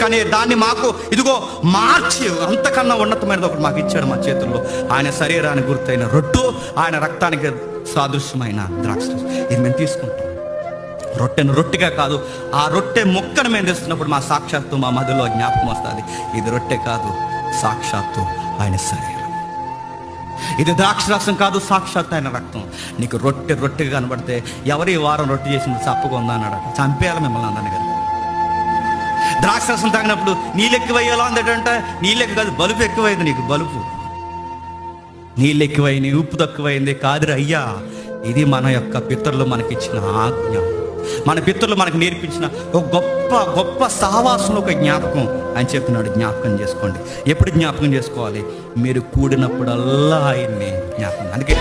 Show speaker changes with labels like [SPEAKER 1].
[SPEAKER 1] కానీ దాన్ని మాకు ఇదిగో మార్చి అంతకన్నా ఉన్నతమైనది ఒకటి మాకు ఇచ్చాడు మా చేతుల్లో. ఆయన శరీరానికి గుర్తైన రొట్టు, ఆయన రక్తానికి సాదృశ్యమైన ద్రాక్షరసం. ఇది మేము తీసుకుంటాం. రొట్టెను రొట్టెగా కాదు, ఆ రొట్టె ముక్కను మేము తెస్తున్నప్పుడు మా సాక్షాత్తు మా మధ్యలో జ్ఞాపకం వస్తుంది. ఇది రొట్టె కాదు, సాక్షాత్తు ఆయన శరీరం. ఇది ద్రాక్షరసం కాదు, సాక్షాత్తు ఆయన రక్తం. నీకు రొట్టెగా కనబడితే ఎవరు ఈ వారం రొట్టె చేసింది చప్పగా ఉందా అన్నాడు. చంపేయాలి మిమ్మల్ని అందరినీ కదా. ద్రాక్షరసం తాగినప్పుడు నీళ్ళు ఎక్కువయ్యేలా ఉందంటే నీళ్ళు ఎక్కువ కాదు, బలుపు ఎక్కువైంది. నీకు బలుపు, నీళ్ళు ఎక్కువైంది, ఉప్పు తక్కువైంది కాదురా అయ్యా. ఇది మన యొక్క పితరులు మనకిచ్చిన ఆజ్ఞ. మన పితరులు మనకు నేర్పించిన ఒక గొప్ప గొప్ప సహవాసంలో ఒక జ్ఞాపకం ఆయన చెప్తున్నాడు. జ్ఞాపకం చేసుకోండి. ఎప్పుడు జ్ఞాపకం చేసుకోవాలి? మీరు కూడినప్పుడల్లా ఆయన్ని జ్ఞాపకం. అందుకే